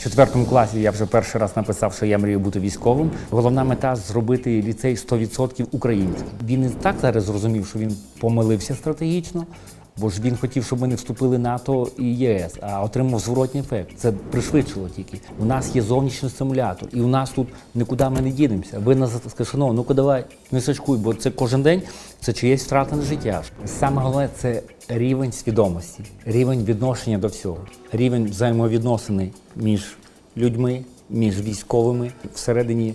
4 класі я вже перший раз написав, що я мрію бути військовим. Головна мета – зробити ліцей 100% українським. Він і так зараз зрозумів, що він помилився стратегічно, бо ж він хотів, щоб ми не вступили в НАТО і ЄС, а отримав зворотній ефект. Це пришвидшило тільки. У нас є зовнішній стимулятор, і у нас тут нікуди ми не дінемося. Ви нас скажете, ну-ка давай, не сачкуй, бо це кожен день, це чиєсь втрата на життя. Саме головне – це рівень свідомості, рівень відношення до всього, рівень взаємовідносини між людьми, між військовими, всередині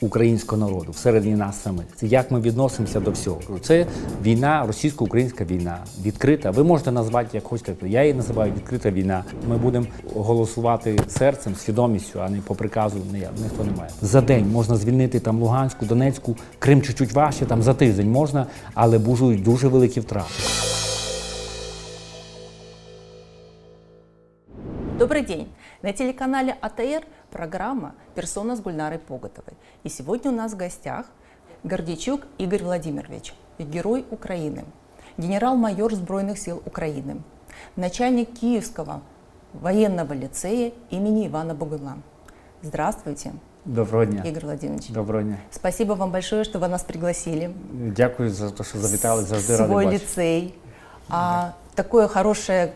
українського народу, всередині нас самих. Це як ми відносимося до всього. Це війна, російсько-українська війна, відкрита. Ви можете назвати, як хочете. Я її називаю відкрита війна. Ми будемо голосувати серцем, свідомістю, а не по приказу. Ніхто не має. За день можна звільнити там Луганську, Донецьку, Крим чуть-чуть важче, там за тиждень можна, але будуть дуже великі втрати. Добрый день! На телеканале АТР программа «Персона» с Гульнарой Поготовой. И сегодня у нас в гостях Гордейчук Игорь Владимирович, герой Украины, генерал-майор Збройных сил Украины, начальник Киевского военного лицея имени Ивана Богуна. Здравствуйте! Доброго дня. Игорь Владимирович. Доброго дня. Спасибо вам большое, что вы нас пригласили. Дякую за те, що завітали, завжди радий свой бачити. лицей. Такое хорошее,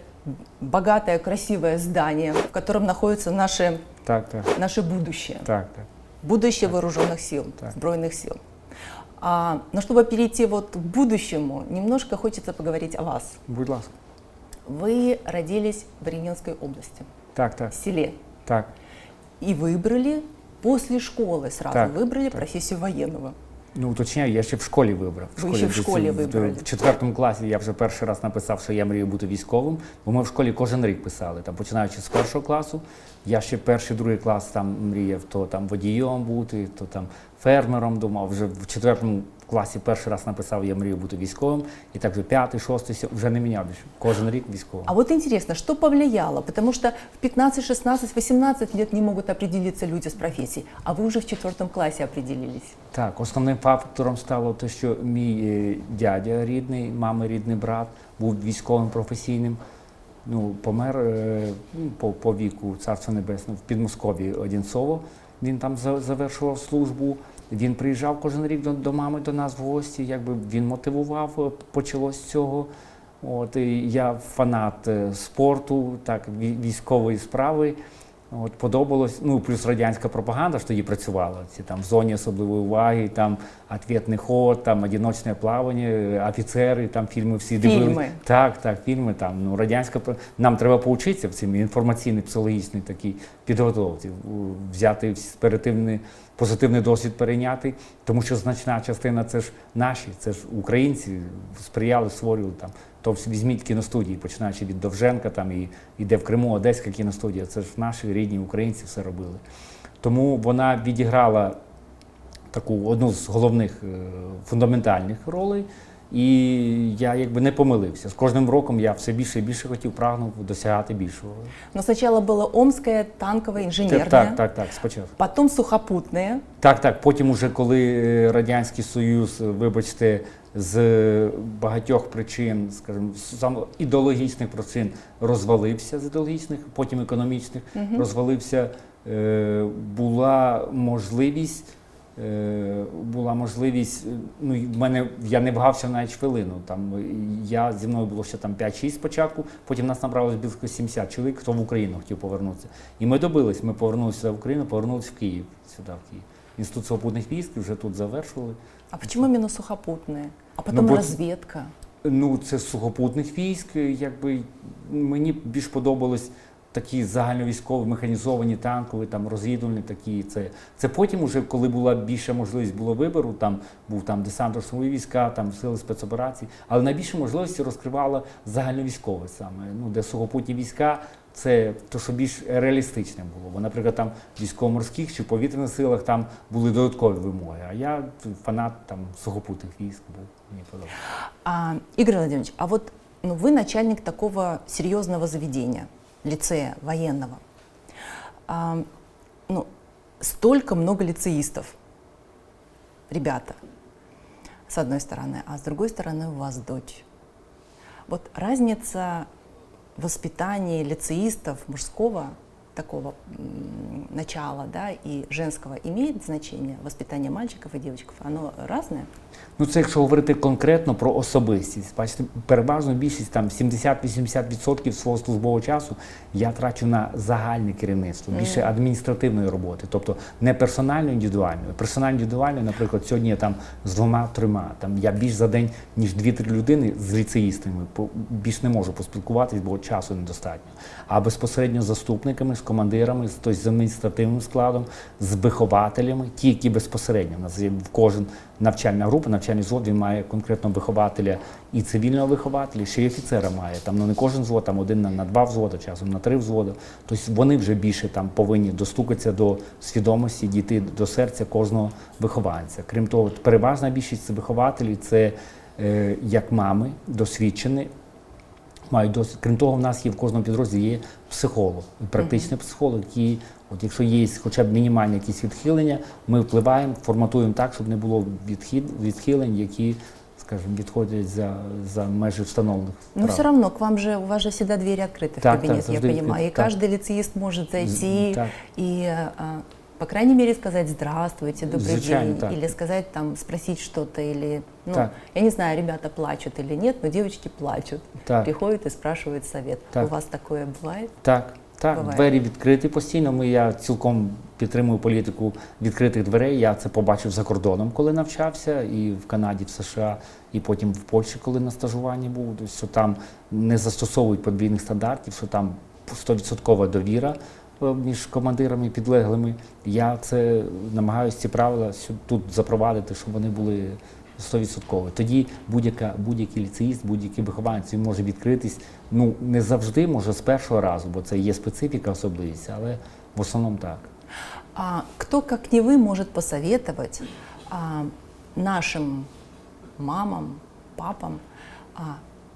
богатое, красивое здание, в котором находится наше будущее. Будущее вооруженных сил, Збройных сил. Но чтобы перейти к будущему, немножко хочется поговорить о вас. Будь ласка. Вы родились в Регенской области, в селе. Так. И выбрали после школы сразу, выбрали так. профессию военного. Ну, уточняю, я ще в школі вибрав. Ви ще в школі вибрали. В 4 класі я вже перший раз написав, що я мрію бути військовим, бо ми в школі кожен рік писали, там, починаючи з 1 класу. Я ще перший, другий клас там мріяв, то там водієм бути, то там фермером думав. Вже в 4 класі перший раз написав, я мрію бути військовим, і так вже 5, 6, 7, вже не міняв більше. Кожен рік військовим. А вот интересно, что повлияло? Потому что в 15, 16, 18 лет не могут определиться люди с профессией, а вы уже в 4 классе определились. Так, основним фактором стало те, що мій дядя рідний, мами рідний брат, був військовим професійним. Ну, помер по віку, Царство Небесне, в Підмосков'ї Одинцово. Він там завершував службу. Він приїжджав кожен рік до мами, до нас в гості, якби він мотивував, почалось з цього. От, і я фанат спорту, так, військової справи. От, подобалось, ну, плюс радянська пропаганда, що тоді працювала, ці там в зоні особливої уваги, там «Ответний ход», там «Одиночне плавання», «Офіцери», там фільми всі дивилися. Так, фільми там, ну, радянська, нам треба поучитися в цій інформаційній, психологічній такій підготовці, взяти позитивний досвід перейняти, тому що значна частина це ж наші, це ж українці, сприяли, створювали там. То візьміть кіностудії, починаючи від Довженка, там і де в Криму Одеська кіностудія, це ж наші рідні українці все робили. Тому вона відіграла таку одну з головних фундаментальних ролей, і я якби не помилився. З кожним роком я все більше і більше хотів, прагнув досягати більшого. Но спочатку була Омська танкова інженерна, так, спочатку. Потім сухопутна. Так, потім уже коли Радянський Союз, вибачте, з багатьох причин, скажімо, ідеологічних причин розвалився, з ідеологічних, потім економічних розвалився, була можливість, ну, я не вагався навіть хвилину. Там, зі мною було ще там 5-6 спочатку, потім нас набралось близько 70 чоловік, хто в Україну хотів повернутися. І ми добились, ми повернулися в Україну, повернулися в Київ, сюди, в Київ. Інститут сухопутних військ вже тут завершували. А чому іменно сухопутне? А потім розвідка? Ну, це з сухопутних військ, якби мені більш подобалось такі загальновійськові, механізовані, танкові, там, розвідувальні такі. Це потім уже, коли була більша можливість було вибору, там був там десантно-штурмові війська, там сили спецоперацій, але найбільше можливості розкривала загальновійськове саме, ну, де сухопутні війська. Це те, що більш реалістичне було. Бо, наприклад, там в військово-морських чи повітряних силах там були додаткові вимоги. А я фанат там сухопутних військ був, мені подобається. Игорь Владимирович, а вот вы начальник такого серьезного заведения, лицея военного. Столько много лицеистов, ребята, с одной стороны, а с другой стороны у вас дочь. Вот разница воспитания лицеистов мужского такого начала, да, и женского имеет значение, воспитание мальчиков и девочек, оно разное? Ну, це якщо говорити конкретно про особистість. Бачите, переважно більшість, там 70-80% свого службового часу я трачу на загальне керівництво, більше адміністративної роботи, тобто не персонально індивідуальної. Персонально індивідуальної, наприклад, сьогодні я там з 2-3, там я більш за день, ніж 2-3 людини з ліцеїстами, більш не можу поспілкуватись, бо часу недостатньо. А безпосередньо з заступниками, з командирами, тобто з адміністративним складом, з вихователями, ті, які безпосередньо, у нас є в кожен навчальна група, навчальний взвод, він має конкретно вихователя і цивільного вихователя, ще й офіцера має. Там, ну, не кожен взвод, там один на 2 взводи, часом на 3 взводи. Тобто вони вже більше там повинні достукатися до свідомості, дійти до серця кожного вихованця. Крім того, переважна більшість вихователів – це як мами, досвідчені, мають досвід. Крім того, в нас є в кожному підрозділі є психолог, практичний психолог, який, от якщо є хоча б мінімальні якісь відхилення, ми впливаємо, форматуємо так, щоб не було відхилень, які, скажімо, відходять за межі встановлених Но прав. все равно к вам же, у вас же всегда двери открыты в Так, кабинет, так, я завжди понимаю. И відкриті, так. каждый лицеист может зайти Так. и, по крайней мере, сказать «здравствуйте», «добрый Звичайно, день», так. или сказать, там, спросить что-то, или, ну, Так. я не знаю, ребята плачут или нет, но девочки плачут, Так. приходят и спрашивают совет. Так. У вас такое бывает? Так, так, Буває. двері відкриті постійно. Я цілком підтримую політику відкритих дверей. Я це побачив за кордоном, коли навчався, і в Канаді, в США, і потім в Польщі, коли на стажуванні був. Тобто, що там не застосовують подвійних стандартів, що там 100% довіра між командирами і підлеглими. Я це намагаюся ці правила тут запровадити, щоб вони були 100%. Тоді будь-який ліцеїст, будь-який вихованець він може відкритись, ну не завжди, може з першого разу, бо це є специфіка, особливість, але в основному так. А кто, как не вы, может посоветовать нашим мамам, папам,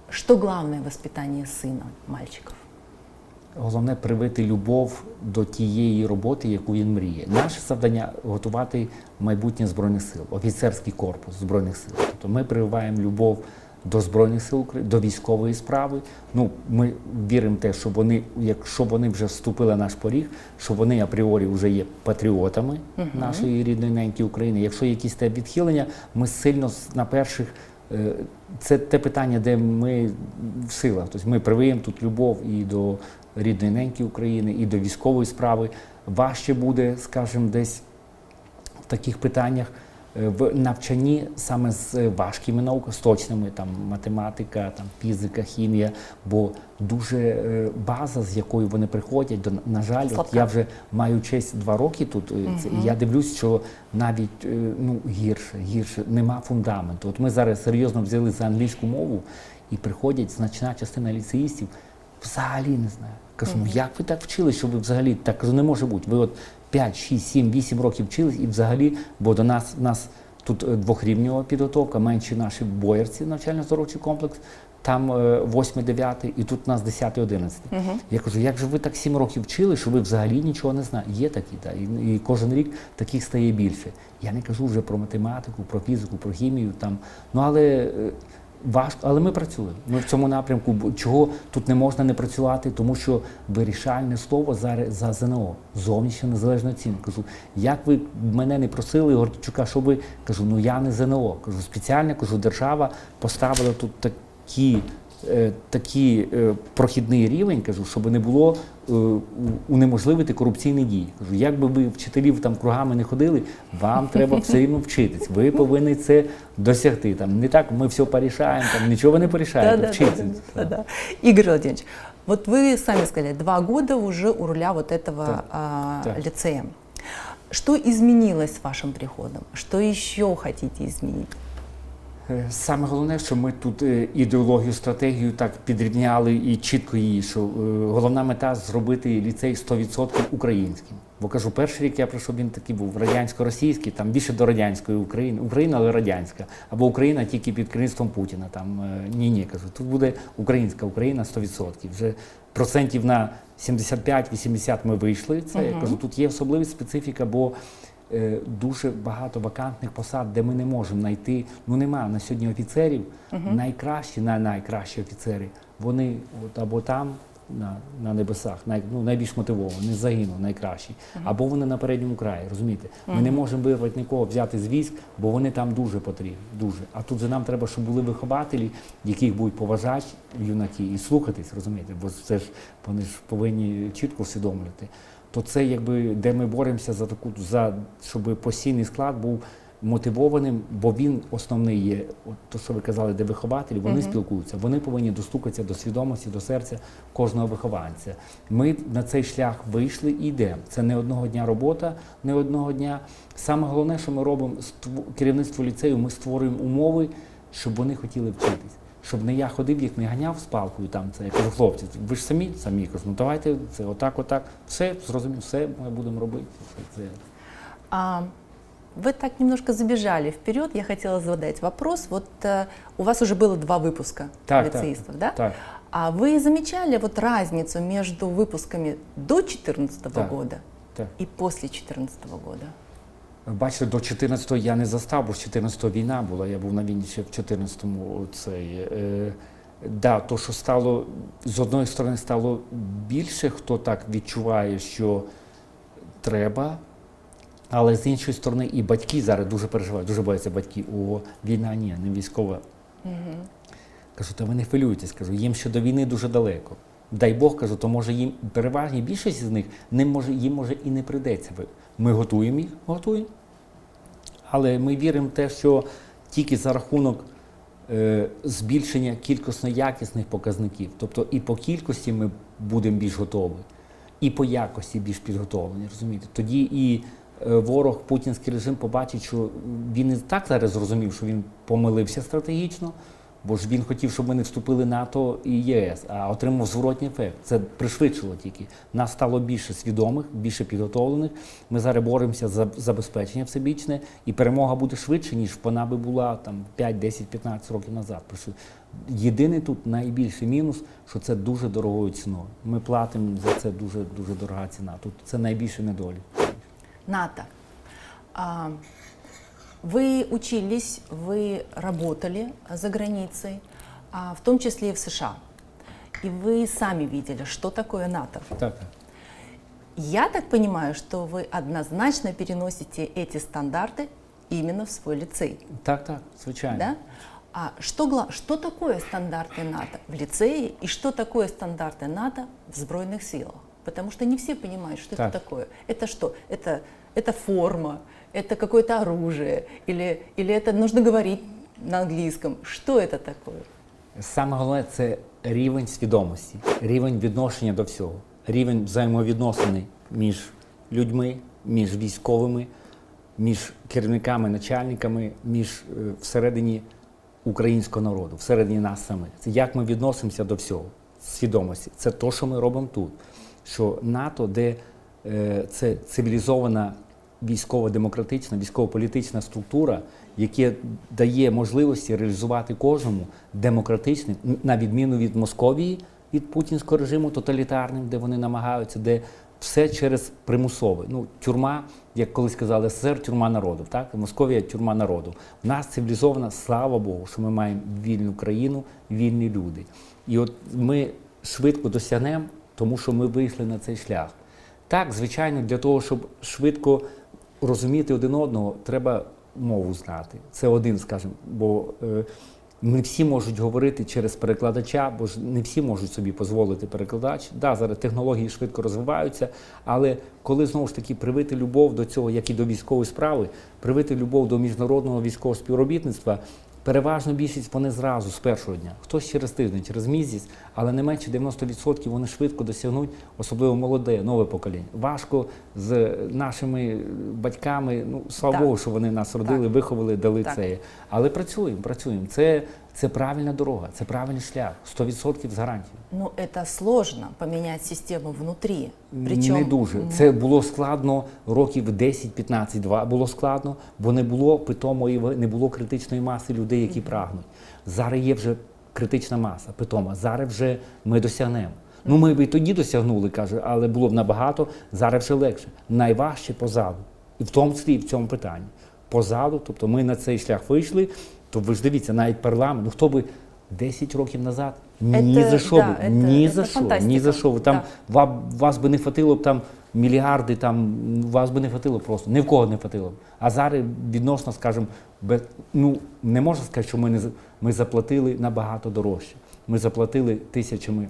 что главное в воспитании сына, мальчиков? Головне привити любов до тієї роботи, яку він мріє. Наше завдання – готувати майбутнє Збройних сил, офіцерський корпус Збройних сил. Тобто ми прививаємо любов до Збройних сил України, до військової справи. Ну, ми віримо в те, що вони, якщо вони вже вступили на наш поріг, що вони апріорі вже є патріотами нашої рідної неньки України. Якщо якісь те відхилення, ми сильно на перших це те питання, де ми в силах. Тобто ми привиємо тут любов і до рідної неньки України, і до військової справи. Важче буде, скажімо, десь в таких питаннях в навчанні саме з важкими науками, з точними, там, математика, там, фізика, хімія, бо дуже база, з якою вони приходять, на жаль, от я вже маю честь 2 роки тут, і я дивлюсь, що навіть ну, гірше, нема фундаменту. От ми зараз серйозно взяли за англійську мову, і приходять значна частина ліцеїстів, взагалі не знаю. Кажу, ну як ви так вчили, що ви взагалі, так кажу, не може бути. Ви от 5, 6, 7, 8 років вчились і взагалі, бо до нас тут 2-рівнева підготовка, менші наші боярці, навчально-здоровчий комплекс, там 8-9, і тут у нас 10-11. Я кажу, як же ви так 7 років вчили, що ви взагалі нічого не знаєте? Є такі, так, і кожен рік таких стає більше. Я не кажу вже про математику, про фізику, про хімію, там, ну але важко, але ми працюємо. Ми в цьому напрямку, чого тут не можна не працювати, тому що вирішальне слово за ЗНО, зовнішня незалежна оцінка. Кажу, як ви мене не просили, Гордійчука, що ви, кажу, ну я не ЗНО. Кажу, спеціально, кажу, держава поставила тут такий прохідний рівень, кажу, щоб не було унеможливити корупційні дії. Кажу, як би ви вчителів там кругами не ходили, вам треба все рівно вчитись. Ви повинні це досягти. Там не так, ми все порішаємо, там нічого ви не порішаєте, вчитися. Да. Игорь Владимирович, вот вы сами сказали, 2 года уже у руля вот этого лицея. Что изменилось с вашим приходом? Что еще хотите изменить? Саме головне, що ми тут ідеологію, стратегію так підрівняли і чітко її, що головна мета – зробити ліцей 100% українським. Бо кажу, перший рік я прийшов, він такий був радянсько-російський, там більше до радянської України, Україна, але радянська. Або Україна тільки під керівництвом Путіна. Там ні, кажу, тут буде українська Україна 100%. Вже процентів на 75-80 ми вийшли. Це, я кажу, тут є особливість, специфіка, бо дуже багато вакантних посад, де ми не можемо знайти, ну немає на сьогодні офіцерів, найкращі офіцери, вони от або там, на небесах, найбільш мотивований, не загинув, найкращий. Або вони на передньому краї, розумієте? Ми не можемо вирвати нікого, взяти з військ, бо вони там дуже потрібні, дуже. А тут же нам треба, щоб були вихователі, яких будуть поважати юнаки і слухатись, розумієте? Бо це ж вони ж повинні чітко усвідомлювати. То це якби, де ми боремося щоб постійний склад був мотивованим, бо він основний є, от то, що ви казали, де вихователі, вони спілкуються, вони повинні достукатися до свідомості, до серця кожного вихованця. Ми на цей шлях вийшли і йдемо. Це не одного дня робота, не одного дня. Саме головне, що ми робимо, керівництво ліцею, ми створюємо умови, щоб вони хотіли вчитись. Щоб не я ходив, їх не ганяв з палкою, там це, я кажу, хлопці, ви ж самі, кажу, ну давайте, це отак, все, зрозумів, все ми будемо робити. Це. Вы так немножко забежали вперед. Я хотела задать вопрос. Вот у вас уже было 2 выпуска лицеистов, да? Так. А вы замечали вот разницу между выпусками до 2014 года и после 2014 года? Бачите, до 14-го я не застав, бо з 14-го війна була, я був на війні ще в 14-му. То, що стало, з одної сторони, стало більше, хто так відчуває, що треба, але з іншої сторони і батьки зараз дуже переживають, дуже бояться батьки. Війна ні, не військова. Кажу, та ви не хвилюйтесь, кажу, їм ще до війни дуже далеко. Дай Бог, кажу, то може їм, переважні більшість з них, їм може і не прийдеться. Ми готуємо їх, але ми віримо в те, що тільки за рахунок збільшення кількісно-якісних показників, тобто і по кількості ми будемо більш готові, і по якості більш підготовлені, розумієте? Тоді і ворог, путінський режим побачить, що він і так зараз зрозумів, що він помилився стратегічно, бо ж він хотів, щоб ми не вступили в НАТО і ЄС, а отримав зворотній ефект. Це пришвидшило тільки. Нас стало більше свідомих, більше підготовлених. Ми зараз боремося за забезпечення всебічне, і перемога буде швидше, ніж вона би була там 5, 10, 15 років назад. Єдиний тут найбільший мінус, що це дуже дорогою ціною. Ми платимо за це дуже дорога ціна. Тут це найбільше недолік. НАТО. Вы учились, вы работали за границей, в том числе и в США. И вы сами видели, что такое НАТО. Так. Я так понимаю, что вы однозначно переносите эти стандарты именно в свой лицей. Так, звичайно. Да? А что такое стандарты НАТО в лицее и что такое стандарты НАТО в Збройных силах? Потому что не все понимают, что это такое. Это что? Это форма, это какое-то оружие, или это нужно говорить на английском. Что это такое? Саме головне – це рівень свідомості, рівень відношення до всього, рівень взаємовідносин між людьми, між військовими, між керівниками, начальниками, всередині українського народу, всередині нас самих. Це як ми відносимося до всього, свідомості. Це те, що ми робимо тут. Що НАТО, де це цивілізована військово-демократична, військово-політична структура, яка дає можливості реалізувати кожному демократичним, на відміну від Московії, від путінського режиму тоталітарним, де вони намагаються, де все через примусове. Тюрма, як колись казали, СССР – тюрма народу, так? Московія – тюрма народу. У нас цивілізована, слава Богу, що ми маємо вільну країну, вільні люди. І от ми швидко досягнемо, тому що ми вийшли на цей шлях. Так, звичайно, для того, щоб швидко розуміти один одного, треба мову знати. Це один, скажімо, бо не всі можуть говорити через перекладача, бо ж не всі можуть собі дозволити перекладач. Да, зараз технології швидко розвиваються, але коли, знову ж таки, привити любов до цього, як і до військової справи, привити любов до міжнародного військового співробітництва, переважно більшість вони зразу, з першого дня. Хтось через тиждень, через місяць, але не менше 90% вони швидко досягнуть, особливо молоде, нове покоління. Важко з нашими батьками, слава Богу, що вони нас родили, виховали, дали це. Але працюємо. Це правильна дорога, це правильний шлях, 100% з гарантією. Ну, це сложно, поміняти систему внутрі. Не дуже. Це було складно років 10-15, було складно, бо не було питомої, не було критичної маси людей, які прагнуть. Зараз є вже критична маса, питома, зараз вже ми досягнемо. Ми б і тоді досягнули, каже, але було б набагато, зараз вже легше. Найважче позаду. І в тому числі і в цьому питанні. Позаду, тобто ми на цей шлях вийшли, то ви ж дивіться, навіть парламент, хто би 10 років назад ні за що, да, ні це за що, ні фантастика. за що. Там Да. вас би не хватило б там мільярди, там вас би не хватило просто, ні в кого не хватило б. А зараз відносно, скажімо, не можна сказати, що ми заплатили набагато дорожче. Ми заплатили тисячами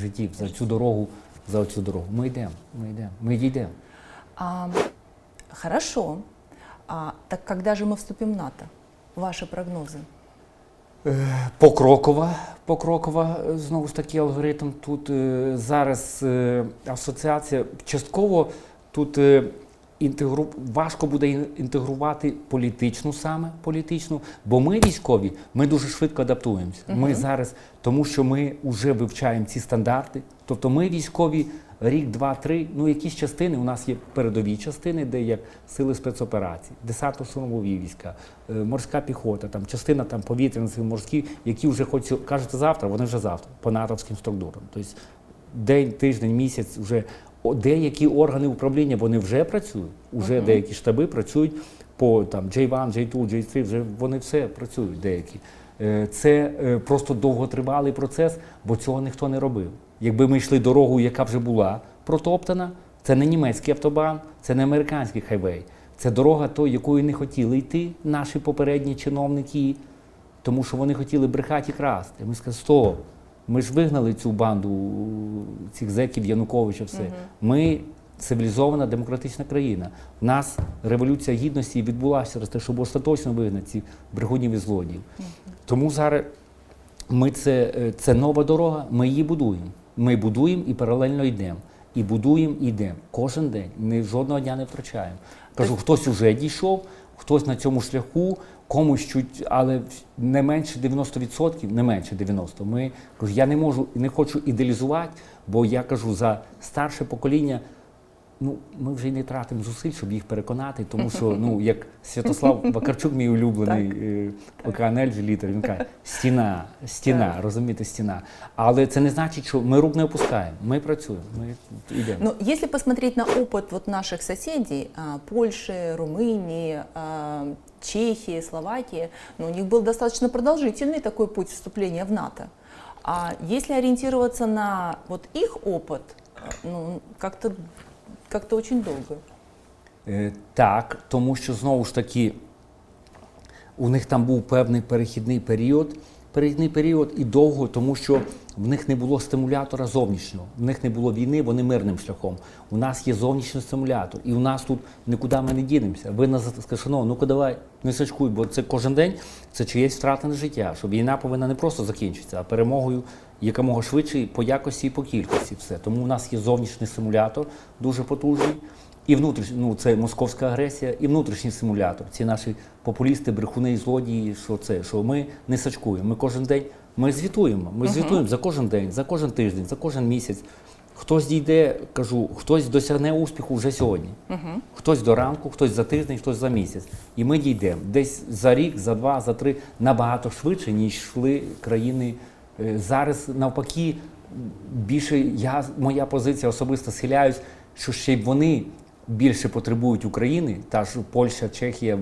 життів за цю дорогу, Ми йдемо, ми дійдемо. Хорошо. Так когда же мы вступим в НАТО? Ваши прогнозы? Покрокова, знову ж таки, алгоритм. Тут зараз асоціація, частково тут важко буде інтегрувати політичну, бо ми військові, ми дуже швидко адаптуємося. Ми зараз, тому що ми вже вивчаємо ці стандарти, тобто ми військові рік, два, три, якісь частини, у нас є передові частини, де як сили спецоперацій, десантно-штурмові війська, морська піхота, там, частина там, повітряних сил морські, які вже кажете завтра, вони вже завтра, по натовським структурам. Тобто день, тиждень, місяць вже деякі органи управління, вони вже працюють, вже деякі штаби працюють по там, J1, J2, J3, вже вони все працюють деякі. Це просто довготривалий процес, бо цього ніхто не робив. Якби ми йшли дорогою, яка вже була протоптана, це не німецький автобан, це не американський хайвей. Це дорога, якою не хотіли йти наші попередні чиновники, тому що вони хотіли брехати і красти. Ми сказали, стоп, ми ж вигнали цю банду цих зеків, Януковича, все. Ми цивілізована демократична країна. В нас Революція Гідності відбулася через те, щоб остаточно вигнати цих брехунів і злодіїв. Тому зараз це нова дорога, ми її будуємо. Ми будуємо і паралельно йдемо. І будуємо, і йдемо. Кожен день. Жодного дня не втрачаємо. Кажу, хтось уже дійшов, хтось на цьому шляху, комусь чуть, але не менше 90%, не менше 90%. Я не хочу ідеалізувати, бо я кажу, за старше покоління, ми вже й не тратимо зусиль, щоб їх переконати, тому що, як Святослав Вакарчук, мій улюблений океанель, літер, він каже, стіна, розумієте, стіна. Але це не значить, що ми рук не опускаємо, ми працюємо, ми йдемо. Но если посмотреть на опыт наших соседей, Польши, Румынии, Чехии, Словакии, у них был достаточно продолжительный такой путь вступления в НАТО. А если ориентироваться на их опыт, как-то очень долго. Так, тому що, знову ж таки, у них там був певний перехідний період і довго, тому що в них не було стимулятора зовнішнього, в них не було війни, вони мирним шляхом. У нас є зовнішній стимулятор, і у нас тут нікуди ми не дінемося. Ви нас скажете, ну-ка давай, не сачкуй, бо це кожен день, це чиєсь втратене життя, що війна повинна не просто закінчитися, а перемогою якомога швидше по якості і по кількості все. Тому у нас є зовнішній стимулятор, дуже потужний, і внутрішній, це московська агресія, і внутрішній стимулятор. Ці наші популісти, брехуни і злодії, що ми не сачкуємо. Ми кожен день, ми звітуємо за кожен день, за кожен тиждень, за кожен місяць. Хтось дійде, кажу, хтось досягне успіху вже сьогодні. Хтось до ранку, хтось за тиждень, хтось за місяць. І ми дійдемо десь за рік, за два, за три, набагато швидше, ніж йшли країни. Зараз навпаки, більше моя позиція особисто схиляюсь, що ще й вони більше потребують України, та ж Польща, Чехія,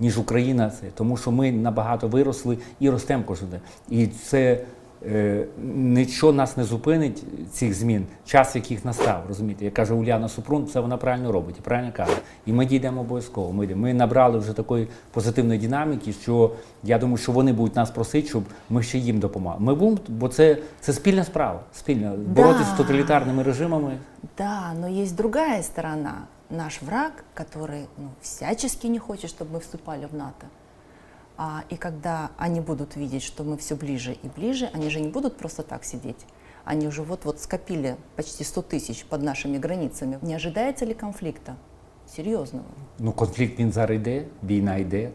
ніж Україна. Тому що ми набагато виросли і ростемо кожен день. І це нічого нас не зупинить, цих змін, час яких настав, розумієте. Як каже Уляна Супрун, це вона правильно робить і правильно каже. І ми дійдемо обов'язково. Ми набрали вже такої позитивної динаміки, що я думаю, що вони будуть нас просити, щоб ми ще їм допомагали. Ми будемо, бо це спільна справа, боротися з тоталітарними режимами. Да, но есть другая сторона. Наш враг, который всячески не хочет, чтобы мы вступали в НАТО. И когда они будут видеть, что мы все ближе и ближе, они же не будут просто так сидеть. Они уже вот скопили почти 100 тысяч под нашими границами. Не ожидается ли конфликта? Серйозного? Конфлікт він зараз йде, війна йде.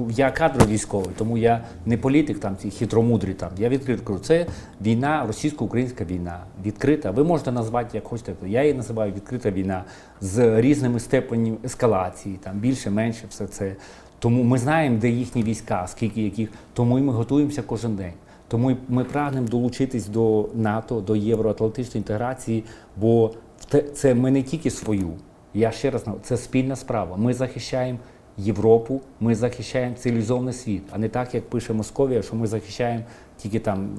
Я кадровий військовий, тому я не політик, ці хитромудрий. Я відкрито кажу, це війна, російсько-українська війна. Відкрита. Ви можете назвати, як хочете. Я її називаю відкрита війна з різними степенями ескалації, більше, менше, все це. Тому ми знаємо, де їхні війська, скільки яких, тому і ми готуємося кожен день. Тому ми прагнемо долучитись до НАТО, до євроатлантичної інтеграції, бо це ми не тільки свою. Я ще раз кажу, це спільна справа. Ми захищаємо Європу, ми захищаємо цивілізований світ, а не так, як пише Московія, що ми захищаємо тільки там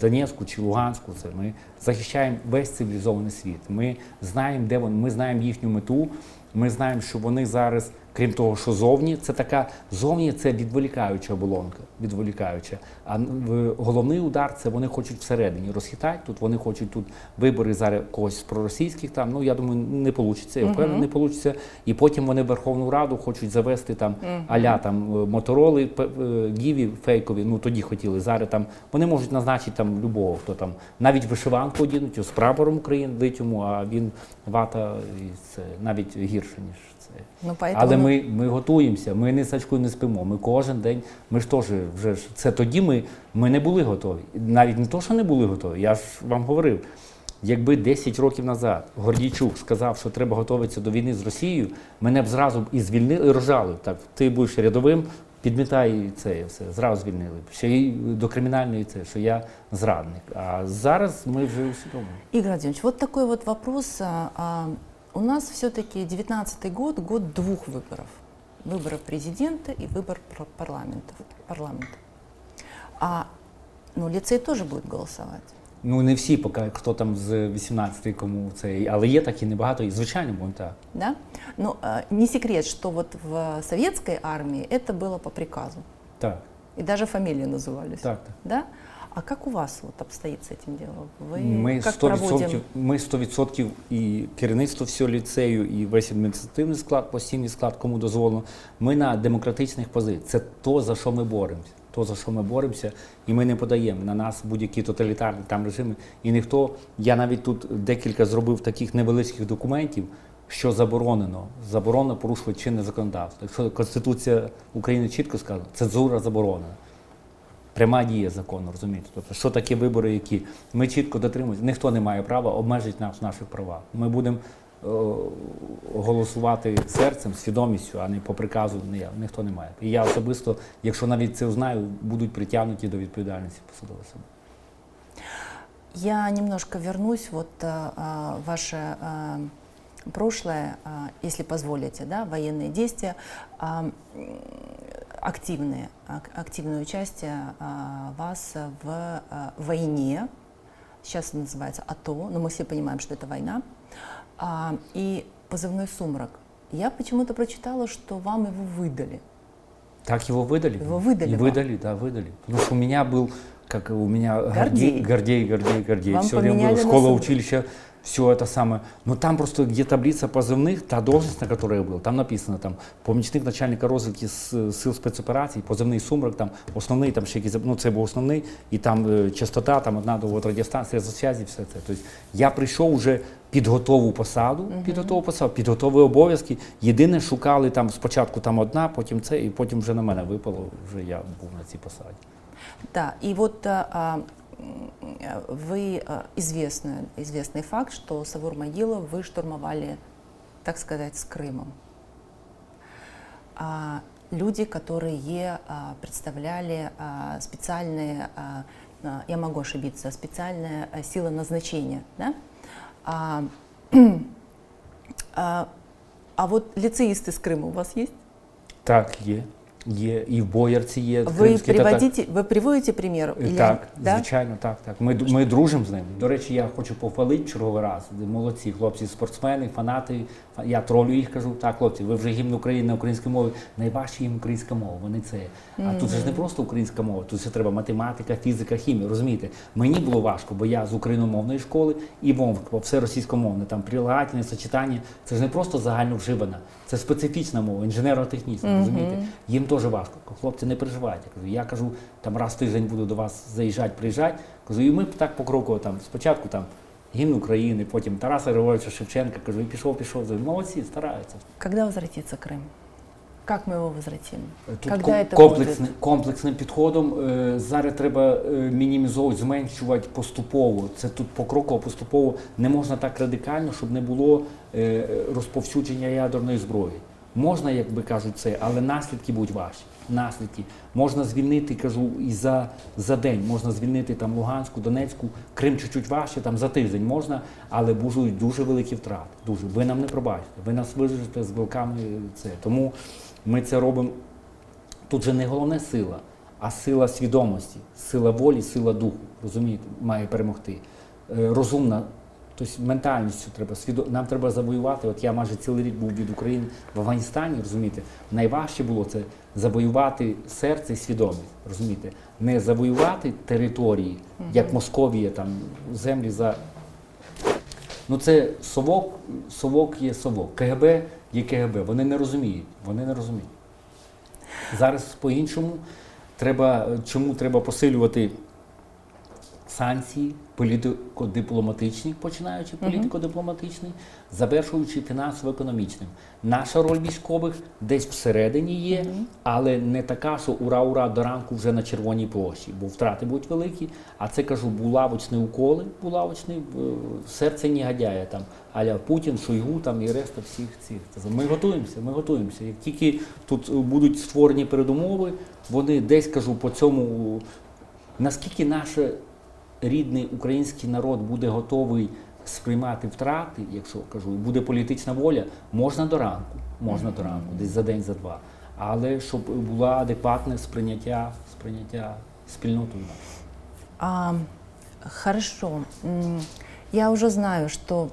Донецьку чи Луганську. Це ми захищаємо весь цивілізований світ. Ми знаємо, де вони, ми знаємо їхню мету. Ми знаємо, що вони зараз, крім того, що зовні, це така зовні це відволікаюча оболонка, відволікаюча. А головний удар це вони хочуть всередині розхитати. Тут вони хочуть тут вибори зараз когось з проросійських. Там ну я думаю, не вийде. Я впевнений, не вийде. І потім вони в Верховну Раду хочуть завести там аля там Мотороли, гіві фейкові. Ну тоді хотіли. Зараз там вони можуть назначити там любого, хто там навіть вишиванку одінуть з прапором України дить йому, а він вата і це навіть гірше ніж це. Ну, поэтому... Але ми готуємося, ми не сачкою не спимо. Ми кожен день, ми ж теж вже ж це тоді ми не були готові. Навіть не то, що не були готові. Я ж вам говорив, якби 10 років назад Гордійчук сказав, що треба готуватися до війни з Росією, мене б зразу і звільнили, і рожали. Так, ти будеш рядовим, підмітай це все, зразу звільнили. Ще й до кримінальної це, що я зрадник. А зараз ми вже усвідомлюємо. Игорь Владимирович, вот такой вот вопрос. У нас все-таки 19-й год, год двух выборов. Выборов президента и выбор парламента. Ну, лицей тоже будет голосовать. Ну, не всі, поки хто там з 18-ї, кому це, але є такі небагато, і звичайно, будемо так. Да? Ну, не секрет, что вот в советской армии это было по приказу. Так, И даже фамилии назывались. так. Да? А как у вас вот обстоит с этим делом? Вы Ми как 100% і керівництво всього ліцею, і весь адміністративний склад, постійний склад, кому дозволено, ми на демократичних позиціях. Це то, за що ми боремося. То, за що ми боремося, і ми не подаємо на нас будь-які тоталітарні там режими. І ніхто, я навіть тут декілька зробив таких невеличких документів, що заборонено порушувати чинне законодавство. Якщо Конституція України чітко сказана, цензура заборонена. Пряма дія закону, розумієте? Тобто, що таке вибори, які ми чітко дотримуємося, ніхто не має права обмежити нас в наших правах. Ми будемо голосувати серцем, свідомістю, а не по приказу, ніхто не має. І я особисто, якщо навіть це узнаю, будуть притягнуті до відповідальності посадової особи. Я немножко вернусь вот ваше прошлое, если позволите, да, военные действия, активное участие вас в войне, сейчас это называется АТО, но мы все понимаем, что это война, и позывной «Сумрак». Я почему-то прочитала, что вам его выдали. Так его выдали? Его выдали. И выдали, да, выдали. Потому что у меня был, как у меня Гордей. Гордей. Вам Все время было поменяли школа, на училище, все это самое. Но там просто, где таблица позывных, та должность, на которой я был, там написано, там, помічник начальника розвідки сил спецоперацій, позивний «Сумрак», там, основний, там ще якийсь, ну, це був основний, і там частота, там, одна до радіостанції, зв'язку, все це. Тобто, я прийшов уже під готову посаду, підготові обов'язки. Єдине, шукали там спочатку там одна, потім це, і потім вже на мене випало, вже я був на цій посаді. Да, и вот вы известный факт, что Савур-Могилов вы штурмовали, так сказать, с Крымом. Люди, которые представляли специальные, я могу ошибиться, специальные силы назначения, да? А вот лицеисты с Крыма у вас есть? Так, є. Є, і в Боярці є. Ви приводите примір? Так, да? звичайно, так. Ми дружимо з ними. До речі, я хочу похвалити черговий раз. Молодці хлопці, спортсмени, фанати. Я тролю їх, кажу, так, хлопці, ви вже гімн України на українській мові. Найважче їм українська мова, вони це. А тут же ж не просто українська мова, тут ще треба математика, фізика, хімія, розумієте? Мені було важко, бо я з україномовної школи і мова, все російськомовне, там прилагательне, сочетання. Це ж не просто загально вживана, це специфічна мова, інженерно-технічна, розумієте? Їм теж важко. Хлопці, не переживайте. Я кажу, там раз в тиждень буду до вас заїжджати, приїжджати. Кажу, і ми так покроково, там, спочатку там гімн України, потім Тараса Григоровича Шевченка, кажу, і пішов. Молодці, стараються. Когда возвратится Крым? Как мы его возвратим? Тут Когда это будет? комплексним підходом. Зараз треба мінімізовувати, зменшувати поступово. Це тут покроково, поступово. Не можна так радикально, щоб не було розповсюдження ядерної зброї. Можна, як би кажуть, це, але наслідки будуть важчі. Наслідки. Можна звільнити, кажу, і за день. Можна звільнити там Луганську, Донецьку, Крим чуть-чуть важче, там за тиждень можна, але будуть дуже великі втрати. Дуже. Ви нам не пробачите, ви нас вижите з вилками. Це. Тому ми це робимо. Тут же не головне сила, а сила свідомості, сила волі, сила духу, розумієте, має перемогти. Розумна, тобто ментальністю треба, нам треба завоювати. От я майже цілий рік був від України в Афганістані, розумієте, найважче було це завоювати серце і свідомість, розумієте, не завоювати території, як Московія, там, землі за... Ну це совок є совок, КГБ є КГБ, вони не розуміють. Зараз по-іншому чому треба посилювати санкції політико-дипломатичні, починаючи політико-дипломатичні, завершуючи фінансово-економічним. Наша роль військових десь всередині є, але не така, що ура-ура до ранку вже на Червоній площі, бо втрати будуть великі, а це, кажу, булавочні уколи, серце негодяя, там, а-ля Путін, Шойгу там, і решта всіх цих. Ми готуємося. Як тільки тут будуть створені передумови, вони десь, кажу, по цьому, наскільки наше рідний український народ буде готовий сприймати втрати, якщо, кажу, буде політична воля, можна до ранку, десь за день, за два. Але щоб було адекватне сприйняття спільнотою. Хорошо. Я уже знаю, что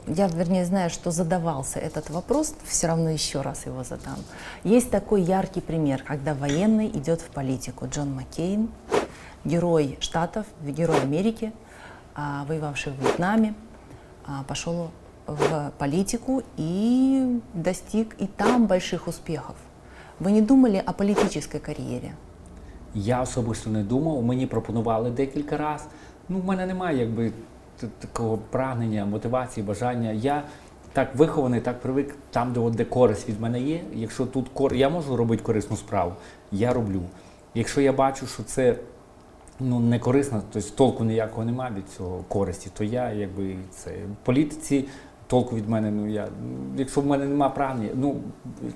задавался этот вопрос, все равно еще раз его задам. Есть такой яркий пример, когда военный идет в политику. Джон Маккейн, герой Штатов, герой Америки, воевавший в Вьетнаме, пошел в политику и достиг и там больших успехов. Вы не думали о политической карьере? Я особисто не думав, мені пропонували декілька разів. Ну, в мене немає, якби, такого прагнення, мотивації, бажання. Я так вихований, так привик, там, де користь від мене є. Якщо тут я можу робити корисну справу, я роблю. Якщо я бачу, що це не корисно, тобто толку ніякого немає від цього користі, то я, якби, це в політиці толку від мене, якщо в мене немає прагнення,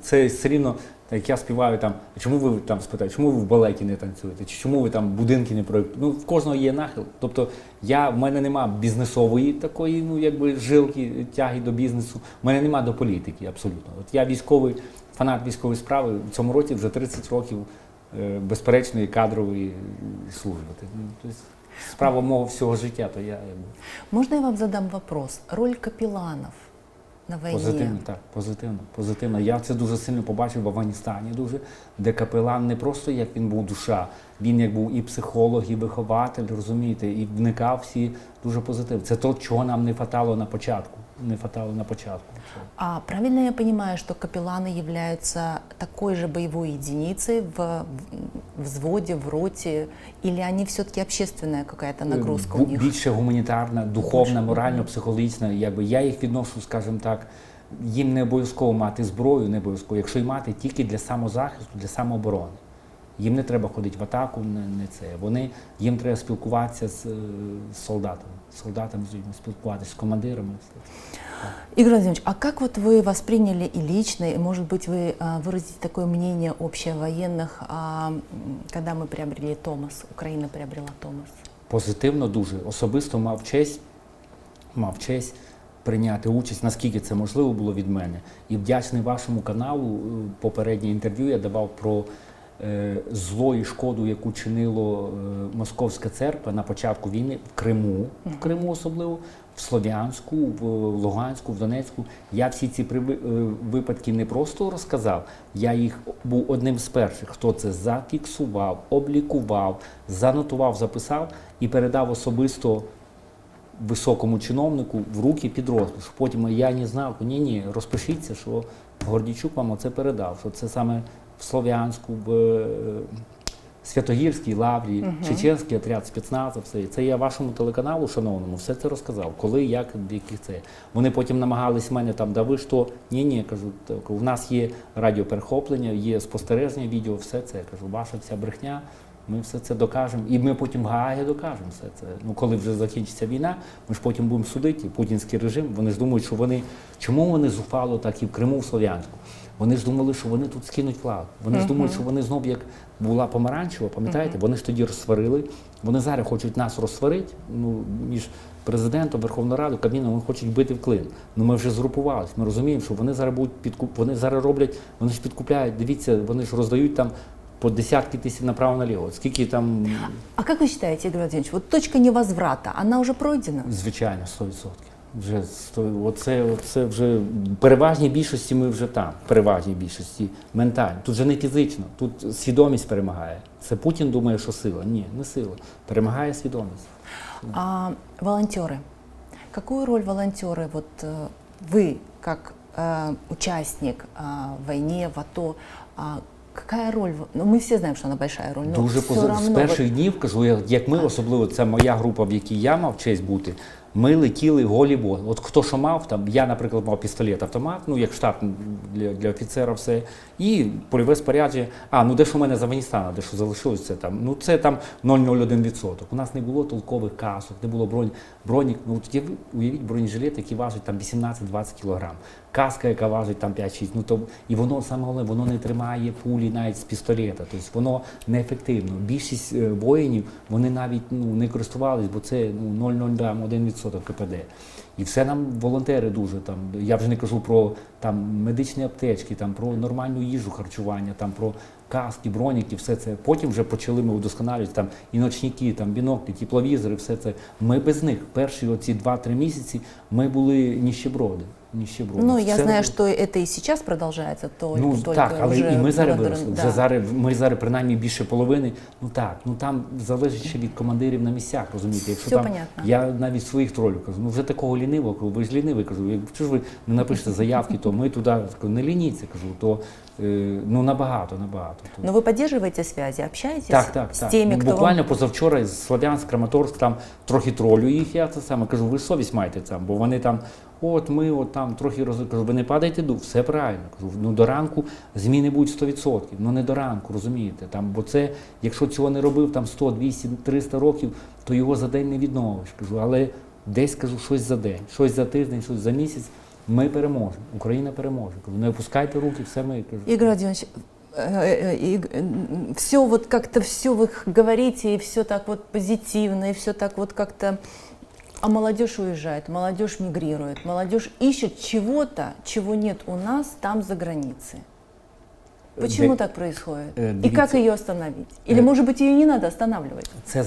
це все рівно, як я співаю там, чому ви там спитаєте, чому ви в балеті не танцюєте, чи чому ви там будинки не проєктуєте, в кожного є нахил, тобто в мене немає бізнесової такої, якби, жилки, тяги до бізнесу, в мене немає до політики, абсолютно. От я військовий, фанат військової справи, в цьому році вже 30 років безперечної кадрової служби. Тобто, справа мого всього життя, то я... Можно я вам задам вопрос? Роль капелланов на війні? Позитивно, так, позитивно. Я це дуже сильно побачив в Афганістані, де капелан не просто як він був душа, він як був і психолог, і вихователь, розумієте, і вникав всі дуже позитивно. Це то, чого нам не хватало на початку. А правильно я понимаю, что капелланы являются такой же боевой единицей в взводе, в роте, или они все-таки общественная какая-то нагрузка у них? Більше гуманітарна, духовна, морально, психологічна. Я їх відношу, скажімо так, їм не обов'язково мати зброю, не обов'язково, якщо й мати тільки для самозахисту, для самооборони. Їм не треба ходити в атаку, не це. Їм треба спілкуватися з солдатами, з людьми, спілкуватися з командирами. Игорь Владимирович, а как вот вы восприняли и лично, и, может быть, вы выразите такое мнение общее военных, когда мы приобрели Томас, Украина приобрела Томас? Позитивно дуже. Особисто мав честь прийняти участь, наскільки це можливо було від мене. І вдячний вашому каналу, попереднє інтерв'ю я давав про зло і шкоду, яку чинило Московська церква на початку війни в Криму особливо, в Слов'янську, в Луганську, в Донецьку. Я всі ці випадки не просто розказав, я їх був одним з перших, хто це зафіксував, облікував, занотував, записав і передав особисто високому чиновнику в руки під розпис. Потім я не знав, ні, розпишіться, що Гордійчук вам оце передав, що це саме в Слов'янську, в Святогірській лаврі, чеченський отряд спецназу, все. Це я вашому телеканалу, шановному, все це розказав. Коли, як, яких це. Вони потім намагались мене там, да ви що? Ні, кажу, у нас є радіоперехоплення, є спостереження, відео, все це. Я кажу, ваша вся брехня, ми все це докажемо. І ми потім в Гаагі докажемо все це. Коли вже закінчиться війна, ми ж потім будемо судити, путінський режим, вони ж думають, що чому вони зухвало так і в Криму, в Слов'янську. Вони ж думали, що вони тут скинуть флаг. Вони ж думають, що вони знов, як була помаранчева, пам'ятаєте? Вони ж тоді розсварили. Вони зараз хочуть нас розсварити, ну, між президентом, Верховною Радою, Кабміном, вони хочуть бити в клин. Ну ми вже згрупувалися, ми розуміємо, що вони зараз будуть вони зараз роблять, вони ж підкупляють, дивіться, вони ж роздають там по десятки тисяч направо-наліво. Скільки там... А как вы считаете, Игорь Владимирович, вот точка невозврата, она уже пройдена? Звичайно, 100%. Вже оце вже в переважній більшості ми вже там, в переважній більшості ментально. Тут вже не фізично, тут свідомість перемагає. Це Путін думає, що сила. Ні, не сила. Перемагає свідомість. А волонтеры. Какую роль волонтеры, вот вы как участник в войне, в АТО, какая роль? Ну, мы все знаем, что она большая роль, но Дуже все з равно... перших днів, кажу, як ми, особливо, це моя група, в якій я мав честь бути, ми летіли голі бос. От хто що мав, там, я, наприклад, мав пістолет-автомат, ну, як штат для офіцера все, і польове спорядження. Ну де ж у мене з Афганістана, де що залишилось, це там, ну, це там 0,01%. У нас не було толкових касок, не було бронік, ну, от уявіть бронежилет, який важить там 18-20 кілограм. Каска, яка важить там 5-6, ну, то, і воно, саме головне, воно не тримає пулі навіть з пістолета, тобто воно неефективно. Більшість воїнів, вони навіть не користувались, бо це 0,01% КПД. І все нам волонтери дуже там, я вже не кажу про там медичні аптечки, там про нормальну їжу, харчування, там про каски, броніки, все це. Потім вже почали ми удосконалювати там і ночники, там біноклі, тепловізори, все це. Ми без них перші оці 2-3 місяці ми були ніщеброди. Ну, я знаю, що це і зараз продовжується, тільки так, але вже і ми зараз виросли. Да. Ми зараз принаймні більше половини. Ну так, ну там залежить ще від командирів на місцях, розумієте. Якщо все там, понятно. я навіть своїх тролів кажу, ну вже такого лінивого, кажу, ви ж лінивий, кажу, якщо ж ви не напишете заявки, то ми туди, не лініться, кажу, то ну набагато. Но вы поддерживаете связи, общаетесь так. з теми, ну, хто буквально позавчора з Слов'янськ, Краматорськ, там трохи тролю їх, я це саме кажу, ви совість маєте там, бо вони там, ми там трохи кажу, ви не падайте дух, все правильно. Кажу, ну до ранку зміни будуть 100%, ну не до ранку, розумієте, там, бо це, якщо цього не робив там 100, 200, 300 років, то його за день не відновиш, кажу, але десь, кажу, щось за день, щось за тиждень, щось за місяць, ми переможемо, Україна переможе. Кажу, не опускайте руки, все ми, кажу. Игорь Владимирович, все вот как-то все вы говорите, и все так вот позитивно, и все так вот как-то... А молодежь уезжает, молодежь мигрирует, молодежь ищет чего-то, чего нет у нас там за границей. Почему так происходит? И как ее остановить? Или, может быть, ее не надо останавливать? Це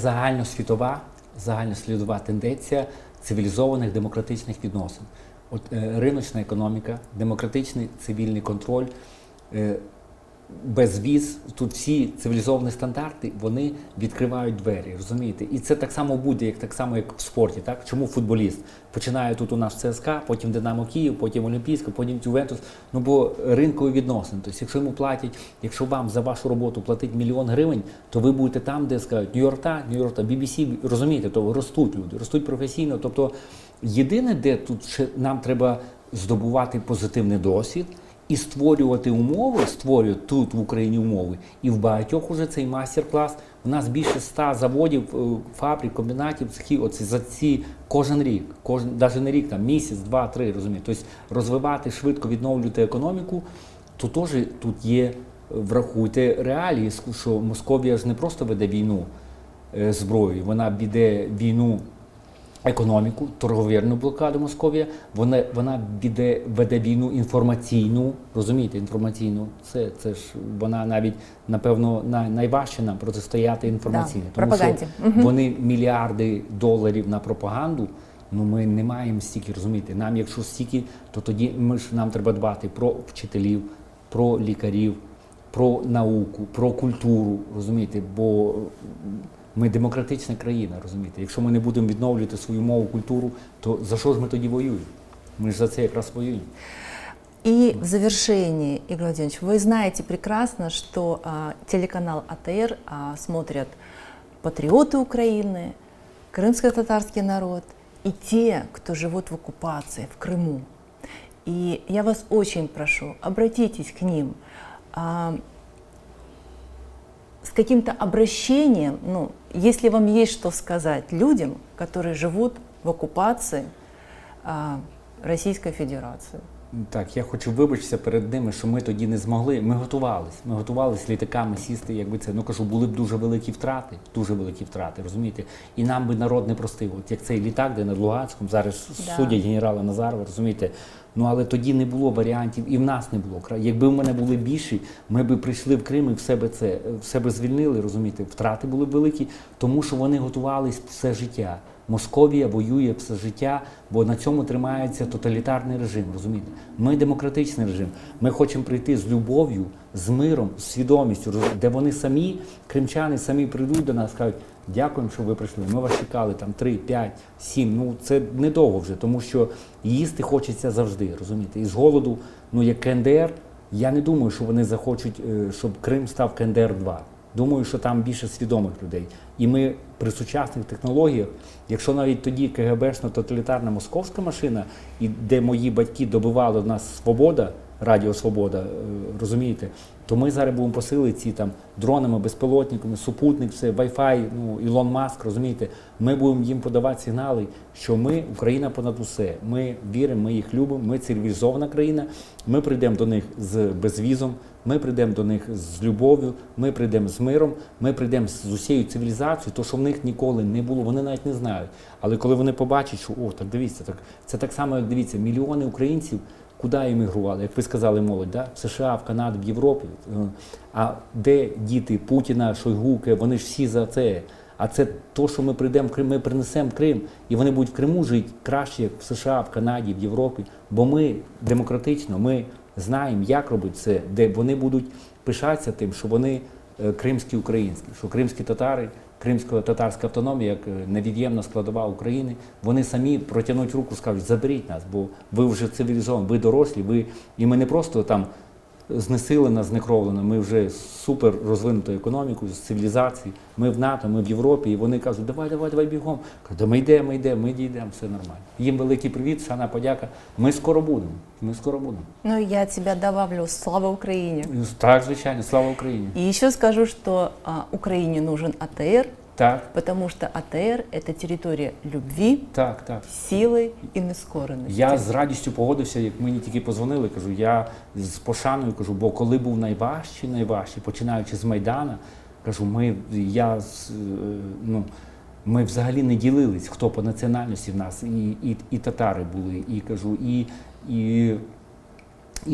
загальнослідова тенденція цивілізованих демократичних відносин. От риночна економіка, демократичний цивільний контроль, безвіз, тут всі цивілізовані стандарти, вони відкривають двері, розумієте? І це так само буде, так само, як в спорті, так? Чому футболіст починає тут у нас ЦСКА, потім Динамо Київ, потім Олімпійська, потім Ювентус, ну бо ринкові відносини. Тобто, якщо йому платять, якщо вам за вашу роботу платить 1 мільйон гривень, то ви будете там, де скажуть Нью-Йорк, BBC, розумієте, то ростуть люди, ростуть професійно. Тобто, єдине, де тут ще нам треба здобувати позитивний досвід, і створювати умови, створюють тут в Україні умови. І в багатьох уже цей мастер-клас. У нас більше 100 заводів, фабрик, комбінатів, цехів, оці за ці кожен рік, навіть не рік, там місяць, 2-3, розумієте. Тобто розвивати, швидко відновлювати економіку, то теж тут є, врахуйте реалії, що Московія ж не просто веде війну зброєю, вона веде війну економіку, торговельну блокаду Московія, вона веде війну інформаційну, розумієте, інформаційну, це ж вона навіть, напевно, найважче нам протистояти інформаційно. Да, тому пропаганді. що вони мільярди доларів на пропаганду, ну ми не маємо стільки, розумієте, нам якщо стільки, то тоді нам треба дбати про вчителів, про лікарів, про науку, про культуру, розумієте, бо ми демократична країна, розумієте? Якщо ми не будемо відновлювати свою мову, культуру, то за що ж ми тоді воюємо? Мы же за це якраз воюем. И в завершении, Игорь Владимирович, вы знаете прекрасно, что телеканал АТР смотрят патриоты Украины, крымско-татарский народ и те, кто живут в оккупации, в Крыму. И я вас очень прошу, обратитесь к ним с каким-то обращением, ну, если вам есть что сказать людям, которые живут в оккупации Российской Федерации. Так, я хочу вибачитися перед ними, що ми тоді не змогли. Ми готувались літаками сісти, якби це, ну кажу, були б дуже великі втрати, розумієте? І нам би народ не простив. От як цей літак, де над Луганськом, зараз судять генерала Назарова, розумієте? Ну але тоді не було варіантів, і в нас не було. Якби в мене були більші, ми б прийшли в Крим і в себе звільнили, розумієте? Втрати були б великі, тому що вони готувались все життя. Московія воює все життя, бо на цьому тримається тоталітарний режим, розумієте? Ми демократичний режим. Ми хочемо прийти з любов'ю, з миром, з свідомістю, де вони самі, кримчани, самі прийдуть до нас і скажуть, дякуємо, що ви прийшли. Ми вас чекали там 3, 5, 7, ну це недовго вже, тому що їсти хочеться завжди, розумієте? І з голоду, ну як КНДР, я не думаю, що вони захочуть, щоб Крим став КНДР-2. Думаю, що там більше свідомих людей. І ми при сучасних технологіях, якщо навіть тоді КГБшна тоталітарна московська машина, і де мої батьки добивали в нас свобода, Радіо Свобода, розумієте, то ми зараз будемо посилити ці там дронами, безпілотниками, супутник, все, Wi-Fi, ну, Ілон Маск, розумієте, ми будемо їм подавати сигнали, що ми, Україна понад усе, ми віримо, ми їх любимо, ми цивілізована країна, ми прийдемо до них з безвізом, ми прийдемо до них з любов'ю, ми прийдемо з миром, ми прийдемо з усією цивілізацією, то, що в них ніколи не було, вони навіть не знають. Але коли вони побачать, що, о, так дивіться, так, це так само, як дивіться, мільйони українців, куди емігрували, як ви сказали, молодь, да? В США, в Канаді, в Європі. А де діти Путіна, Шойгу, вони ж всі за це. А це то, що ми прийдемо в Крим, ми принесемо Крим, і вони будуть в Криму жити краще, як в США, в Канаді, в Європі. Бо ми демократично, ми знаємо, як робити це, де вони будуть пишатися тим, що вони кримські українські, що кримські татари, кримсько-татарська автономія, як невід'ємна складова України, вони самі протягнуть руку, скажуть, заберіть нас, бо ви вже цивілізовані, ви дорослі, і ми не просто там знесилена, знекровлена, ми вже супер розвинутою економікою, з цивілізації, ми в НАТО, ми в Європі, і вони кажуть, давай бігом. Кажуть, да ми дійдемо, все нормально. Їм великий привіт, шана подяка, ми скоро будемо. Ну, я от себя добавлю, слава Украине. Так, звичайно, слава Україні. И еще скажу, что Украине нужен АТР, Так, потому что АТР – это территория любви, так. силы и нескоренности. Я з радістю погодився, як мені тільки позвонили, кажу, я з пошаною кажу, бо коли був найважчий, починаючи з Майдана, кажу, ми взагалі не ділились, хто по національності в нас, і татари були, і кажу, і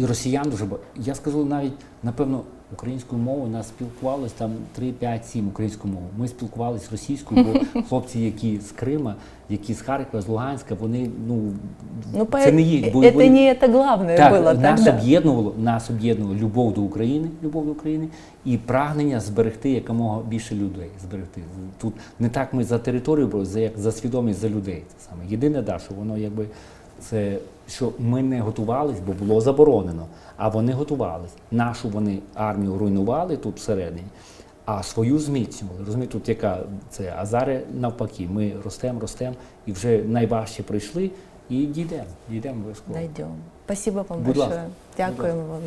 росіян дуже багато. Я скажу навіть, напевно, українською мовою нас спілкувалось там 3, 5, 7 українською мовою. Ми спілкувалися російською, бо хлопці, які з Крима, які з Харкова, з Луганська, вони, це не їх. Это не это главное так, было нас об'єднувало любов до України і прагнення зберегти якомога більше людей. Тут не так ми за територію боролися, як за свідомість за людей. Це саме. Єдине, що воно якби це, що ми не готувались, бо було заборонено, а вони готувались. Нашу вони армію руйнували тут всередині, а свою зміцнювали. Розумієте, тут яка це, а зараз навпаки, ми ростемо, і вже найважче пройшли, і дійдемо обов'язково. Дойдем. Спасибо вам Будь большое. ласка. Дякуємо вам.